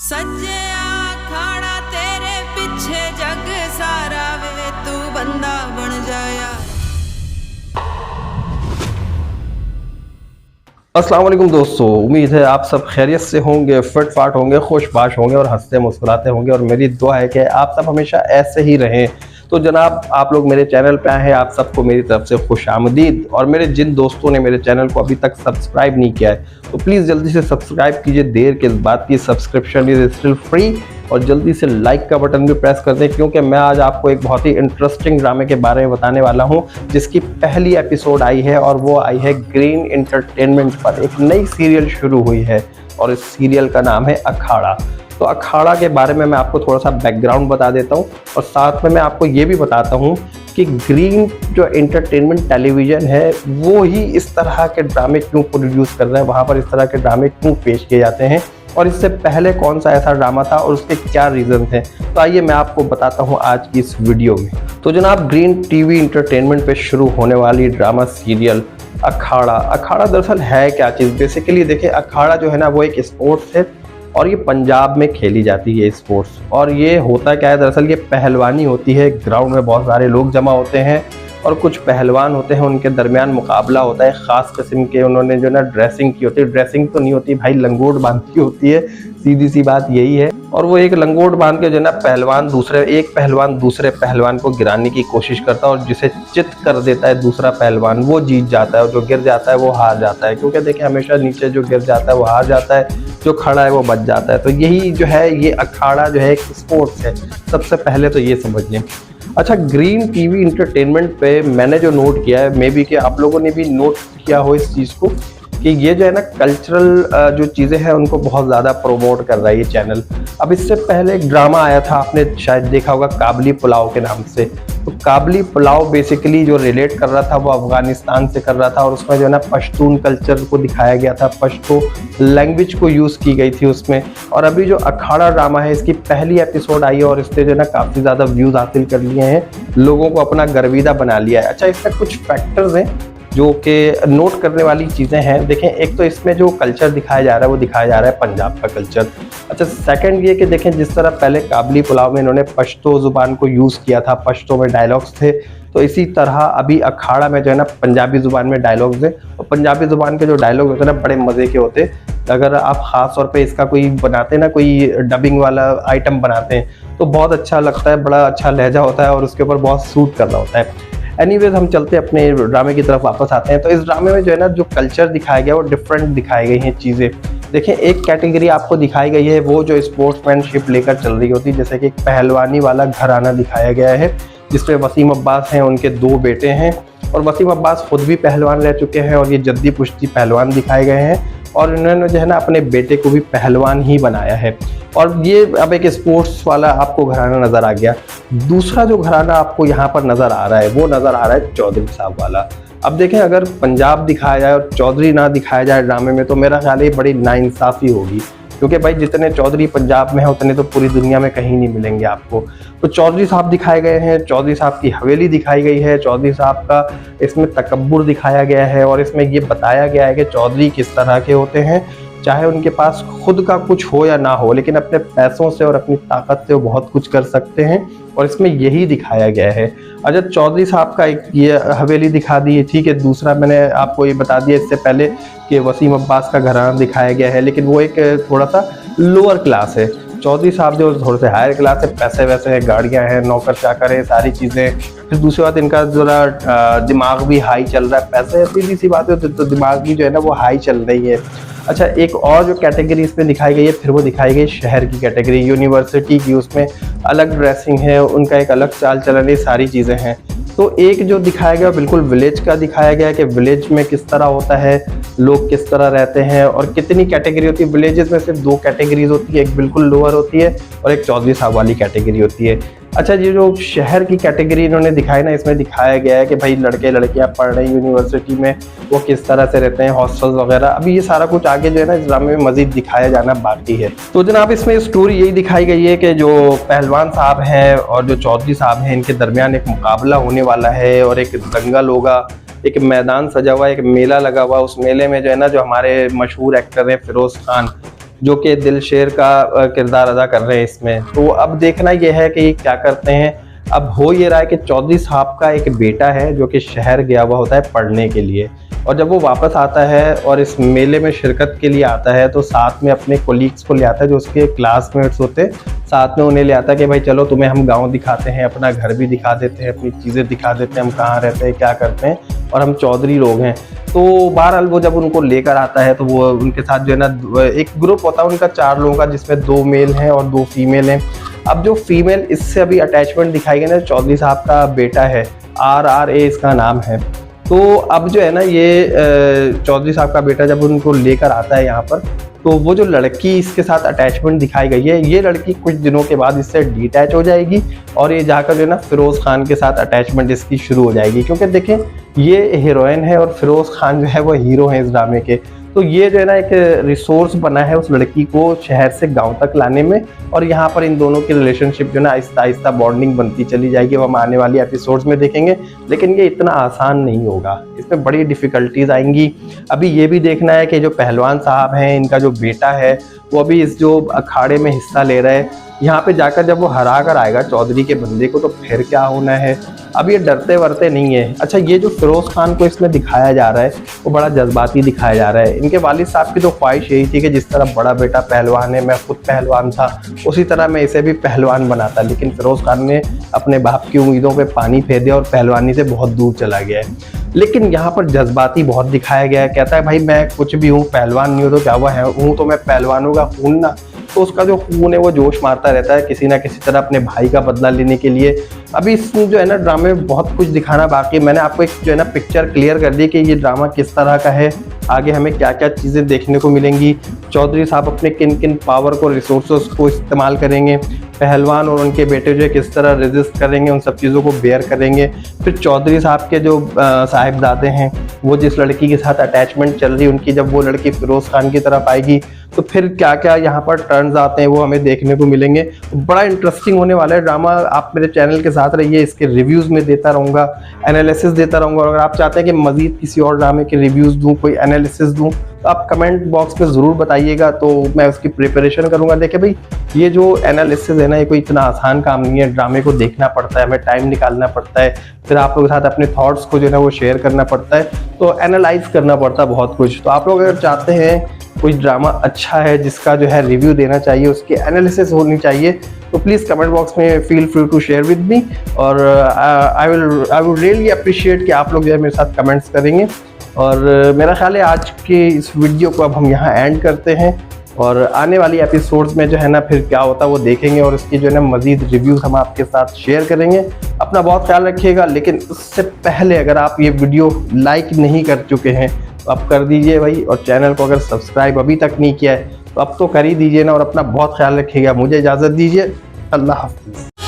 सज्जया खाड़ा तेरे पीछे जग सारा वे तू बंदा बन जाया। अस्सलाम वालेकुम दोस्तों, उम्मीद है आप सब खैरियत से होंगे, फिट फाट होंगे, खुशबाश होंगे और हंसते मुस्कुराते होंगे। और मेरी दुआ है कि आप सब हमेशा ऐसे ही रहें। तो जनाब, आप लोग मेरे चैनल पे आए हैं, आप सबको मेरी तरफ से खुशामदीद। और मेरे जिन दोस्तों ने मेरे चैनल को अभी तक सब्सक्राइब नहीं किया है तो प्लीज़ जल्दी से सब्सक्राइब कीजिए। देर के बाद की सब्सक्रिप्शन इज स्टिल फ्री। और जल्दी से लाइक का बटन भी प्रेस कर दें, क्योंकि मैं आज आपको एक बहुत ही इंटरेस्टिंग ड्रामे के बारे में बताने वाला हूं, जिसकी पहली एपिसोड आई है और वो आई है ग्रीन एंटरटेनमेंट पर। एक नई सीरियल शुरू हुई है और इस सीरियल का नाम है अखाड़ा। तो अखाड़ा के बारे में मैं आपको थोड़ा सा बैकग्राउंड बता देता हूँ और साथ में मैं आपको ये भी बताता हूँ कि ग्रीन जो एंटरटेनमेंट टेलीविज़न है वो ही इस तरह के ड्रामे क्यों प्रोड्यूस कर रहे हैं, वहाँ पर इस तरह के ड्रामे क्यों पेश किए जाते हैं और इससे पहले कौन सा ऐसा ड्रामा था और उसके क्या रीज़न थे। तो आइए मैं आपको बताता हूँ आज की इस वीडियो में। तो जनाब, ग्रीन टीवी एंटरटेनमेंट पे शुरू होने वाली ड्रामा सीरियल अखाड़ा दरअसल है क्या चीज़। बेसिकली देखिए, अखाड़ा जो है ना वो एक स्पोर्ट्स है और ये पंजाब में खेली जाती है स्पोर्ट्स। और ये होता क्या है, दरअसल ये पहलवानी होती है। ग्राउंड में बहुत सारे लोग जमा होते हैं और कुछ पहलवान होते हैं, उनके दरमियान मुकाबला होता है। ख़ास किस्म के उन्होंने जो ना ड्रेसिंग की होती है, ड्रेसिंग तो नहीं होती भाई, लंगोट बांधी होती है, सीधी सी बात यही है। और वो एक लंगोट बांध के जो ना एक पहलवान दूसरे पहलवान को गिराने की कोशिश करता है और जिसे चित कर देता है दूसरा पहलवान, वो जीत जाता है और जो गिर जाता है वो हार जाता है। क्योंकि देखिए, हमेशा नीचे जो गिर जाता है वो हार जाता है, जो खड़ा है वो बच जाता है। तो यही जो है, ये अखाड़ा जो है एक स्पोर्ट्स है। सबसे पहले तो ये समझ लें। अच्छा, ग्रीन टीवी एंटरटेनमेंट पे मैंने जो नोट किया है, मे बी कि आप लोगों ने भी नोट किया हो इस चीज़ को, कि ये जो है ना कल्चरल जो चीज़ें हैं उनको बहुत ज़्यादा प्रोमोट कर रहा है ये चैनल। अब इससे पहले एक ड्रामा आया था, आपने शायद देखा होगा, काबली पुलाव के नाम से। तो काबली पुलाव बेसिकली जो रिलेट कर रहा था वो अफ़गानिस्तान से कर रहा था और उसमें जो है ना पश्तून कल्चर को दिखाया गया था, पश्तो लैंग्वेज को यूज़ की गई थी उसमें। और अभी जो अखाड़ा ड्रामा है, इसकी पहली एपिसोड आई है और इससे जो है ना काफ़ी ज़्यादा व्यूज़ हासिल कर लिए हैं, लोगों को अपना गर्विदा बना लिया है। अच्छा, इसमें कुछ फैक्टर्स हैं जो कि नोट करने वाली चीज़ें हैं। देखें, एक तो इसमें जो कल्चर दिखाया जा रहा है वो दिखाया जा रहा है पंजाब का कल्चर। अच्छा, सेकंड ये कि देखें, जिस तरह पहले काबली पुलाव में इन्होंने पश्तो ज़ुबान को यूज़ किया था, पश्तो में डायलॉग्स थे, तो इसी तरह अभी अखाड़ा में जो है ना पंजाबी ज़ुबान में डायलॉग्स हैं। और पंजाबी ज़ुबान के जो डायलॉग होते हैं ना, बड़े मज़े के होते हैं। अगर आप ख़ास तौर पे इसका कोई बनाते हैं ना, कोई डबिंग वाला आइटम बनाते हैं, तो बहुत अच्छा लगता है, बड़ा अच्छा लहजा होता है और उसके ऊपर बहुत सूट कर रहा होता है। एनीवेज, हम चलते अपने ड्रामे की तरफ वापस आते हैं। तो इस ड्रामे में जो है ना जो कल्चर दिखाया गया वो डिफरेंट दिखाई गई हैं चीज़ें। देखिए, एक कैटेगरी आपको दिखाई गई है वो जो स्पोर्ट्समैनशिप लेकर चल रही होती है, जैसे कि एक पहलवानी वाला घराना दिखाया गया है जिसमें वसीम अब्बास हैं, उनके 2 बेटे हैं और वसीम अब्बास खुद भी पहलवान रह चुके हैं और ये जद्दी पुश्ती पहलवान दिखाए गए हैं और इन्होंने जो है ना अपने बेटे को भी पहलवान ही बनाया है। और ये अब एक स्पोर्ट्स वाला आपको घराना नज़र आ गया। दूसरा जो घराना आपको यहाँ पर नज़र आ रहा है वो नज़र आ रहा है चौधरी साहब वाला। अब देखें, अगर पंजाब दिखाया जाए और चौधरी ना दिखाया जाए ड्रामे में तो मेरा ख्याल है बड़ी नाइंसाफ़ी होगी, क्योंकि भाई जितने चौधरी पंजाब में हैं उतने तो पूरी दुनिया में कहीं नहीं मिलेंगे आपको। तो चौधरी साहब दिखाए गए हैं, चौधरी साहब की हवेली दिखाई गई है, चौधरी साहब का इसमें तकब्बुर दिखाया गया है और इसमें ये बताया गया है कि चौधरी किस तरह के होते हैं। चाहे उनके पास खुद का कुछ हो या ना हो, लेकिन अपने पैसों से और अपनी ताकत से वो बहुत कुछ कर सकते हैं और इसमें यही दिखाया गया है। अच्छा, चौधरी साहब का एक ये हवेली दिखा दी है, ठीक है। दूसरा मैंने आपको ये बता दिया इससे पहले कि वसीम अब्बास का घराना दिखाया गया है, लेकिन वो एक थोड़ा सा लोअर क्लास है। चौधरी साहब जो थोड़े से हायर क्लास है, पैसे वैसे हैं, गाड़ियाँ हैं, नौकर चाकर है, सारी चीज़ें। फिर दूसरी बात, इनका ज़रा दिमाग भी हाई चल रहा है, पैसे सीधी सी बात है तो दिमाग की जो है ना वो हाई चल रही है। अच्छा, एक और जो कैटेगरी इसमें दिखाई गई है, फिर वो दिखाई गई शहर की कैटेगरी, यूनिवर्सिटी की। उसमें अलग ड्रेसिंग है, उनका एक अलग चाल चलन, ये सारी चीज़ें हैं। तो एक जो दिखाया गया बिल्कुल विलेज का दिखाया गया है कि विलेज में किस तरह होता है, लोग किस तरह रहते हैं और कितनी कैटेगरी होती है। विलेजेस में सिर्फ 2 कैटेगरीज होती है, एक बिल्कुल लोअर होती है और एक चौधरी साहब वाली कैटेगरी होती है। अच्छा, ये जो शहर की कैटेगरी इन्होंने दिखाई ना, इसमें दिखाया गया है कि भाई लड़के लड़कियां पढ़ रहे हैं यूनिवर्सिटी में, वो किस तरह से रहते हैं, हॉस्टल्स वगैरह। अभी ये सारा कुछ आगे जो है ना इस ड्रामे में मजीद दिखाया जाना बाकी है। तो जनाब, इसमें स्टोरी यही दिखाई गई है कि जो पहलवान साहब हैं और जो चौधरी साहब हैं, इनके दरमियान एक मुकाबला होने वाला है और एक दंगल होगा। एक मैदान सजा हुआ है, एक मेला लगा हुआ, उस मेले में जो है ना जो हमारे मशहूर एक्टर हैं फिरोज़ खान, जो कि दिलशेर का किरदार अदा कर रहे हैं इसमें। तो अब देखना यह है कि क्या करते हैं। अब हो ये रहा है कि चौधरी साहब का एक बेटा है जो कि शहर गया हुआ होता है पढ़ने के लिए, और जब वो वापस आता है और इस मेले में शिरकत के लिए आता है तो साथ में अपने कोलीग्स को ले आता है जो उसके क्लासमेट्स होते हैं, साथ में उन्हें ले आता है कि भाई चलो तुम्हें हम गांव दिखाते हैं, अपना घर भी दिखा देते हैं, अपनी चीज़ें दिखा देते हैं, हम कहाँ रहते हैं, क्या करते हैं, और हम चौधरी लोग हैं। तो बहरहाल वो जब उनको लेकर आता है तो वो उनके साथ जो है ना एक ग्रुप होता है उनका 4 लोगों का, जिसमें 2 मेल हैं और 2 फीमेल हैं। अब जो फीमेल इससे अभी अटैचमेंट दिखाई गई ना, चौधरी साहब का बेटा है, RRA इसका नाम है। तो अब जो है ना ये चौधरी साहब का बेटा जब उनको लेकर आता है यहाँ पर, तो वो जो लड़की इसके साथ अटैचमेंट दिखाई गई है, ये लड़की कुछ दिनों के बाद इससे डिटैच हो जाएगी और ये जाकर जो है ना फिरोज़ खान के साथ अटैचमेंट इसकी शुरू हो जाएगी। क्योंकि देखें ये हीरोइन है और फिरोज़ खान जो है वो हीरो है इस ड्रामे के। तो ये जो है ना एक रिसोर्स बना है उस लड़की को शहर से गांव तक लाने में, और यहाँ पर इन दोनों की रिलेशनशिप जो है ना आहिस्ता आहिस्ता बॉन्डिंग बनती चली जाएगी। वो हम आने वाली एपिसोड्स में देखेंगे, लेकिन ये इतना आसान नहीं होगा, इसमें बड़ी डिफ़िकल्टीज आएंगी। अभी ये भी देखना है कि जो पहलवान साहब हैं, इनका जो बेटा है वो अभी इस जो अखाड़े में हिस्सा ले रहा है, यहाँ पे जाकर जब वो हरा कर आएगा चौधरी के बंदे को तो फिर क्या होना है। अब ये डरते वरते नहीं है। अच्छा, ये जो फिरोज़ खान को इसमें दिखाया जा रहा है वो बड़ा जज्बाती दिखाया जा रहा है। इनके वालिद साहब की तो ख्वाहिश यही थी कि जिस तरह बड़ा बेटा पहलवान है, मैं खुद पहलवान था, उसी तरह मैं इसे भी पहलवान बनाता, लेकिन फिरोज़ खान ने अपने बाप की उम्मीदों पे पानी फेर दिया और पहलवानी से बहुत दूर चला गया है। लेकिन यहाँ पर जज्बाती बहुत दिखाया गया है। कहता है भाई मैं कुछ भी हूँ, पहलवान नहीं हो तो क्या हुआ है, हूँ तो मैं पहलवानों का खून ना। तो उसका जो खून है वो जोश मारता रहता है किसी ना किसी तरह अपने भाई का बदला लेने के लिए। अभी इसमें जो है ना ड्रामे में बहुत कुछ दिखाना बाकी है। मैंने आपको एक जो है ना पिक्चर क्लियर कर दी कि ये ड्रामा किस तरह का है, आगे हमें क्या क्या चीज़ें देखने को मिलेंगी, चौधरी साहब अपने किन किन पावर को, रिसोर्सेज को इस्तेमाल करेंगे, पहलवान और उनके बेटे जो है किस तरह रेजिस्ट करेंगे, उन सब चीज़ों को बेयर करेंगे। फिर चौधरी साहब के जो साहिबजादे हैं वो जिस लड़की के साथ अटैचमेंट चल रही है उनकी, जब वो लड़की फिरोज़ खान की तरफ आएगी तो फिर क्या क्या यहाँ पर टर्न्स आते हैं वो हमें देखने को मिलेंगे। बड़ा इंटरेस्टिंग होने वाला है ड्रामा। आप मेरे चैनल के साथ रहिए, इसके रिव्यूज़ में देता रहूँगा, एनालिसिस देता रहूँगा। और अगर आप चाहते हैं कि मज़ीद किसी और ड्रामे के रिव्यूज़ दूँ, कोई एनालिसिस दूँ, तो आप कमेंट बॉक्स में ज़रूर बताइएगा, तो मैं उसकी प्रिपरेशन करूँगा। देखिए भाई, ये जो एनालिसिस है ना, ये कोई इतना आसान काम नहीं है। ड्रामे को देखना पड़ता है, हमें टाइम निकालना पड़ता है, फिर आप लोगों के साथ अपने थॉट्स को जो है ना वो शेयर करना पड़ता है, तो एनालाइज करना पड़ता है बहुत कुछ। तो आप लोग अगर चाहते हैं कोई ड्रामा अच्छा है जिसका जो है रिव्यू देना चाहिए, उसकी एनालिसिस होनी चाहिए, तो प्लीज़ कमेंट बॉक्स में feel free to share with me. और आई विल रियली अप्रिशिएट कि आप लोग जो है मेरे साथ कमेंट्स करेंगे। और मेरा ख्याल है आज के इस वीडियो को अब हम यहाँ एंड करते हैं, और आने वाली एपिसोड्स में जो है ना फिर क्या होता है वो देखेंगे, और इसकी जो है ना मज़ीद रिव्यूज़ हम आपके साथ शेयर करेंगे। अपना बहुत ख्याल रखिएगा। लेकिन उससे पहले अगर आप ये वीडियो लाइक नहीं कर चुके हैं तो आप कर दीजिए भाई, और चैनल को अगर सब्सक्राइब अभी तक नहीं किया है तो अब तो कर ही दीजिए ना। और अपना बहुत ख्याल रखिएगा। मुझे इजाज़त दीजिए, अल्लाह हाफ़िज़।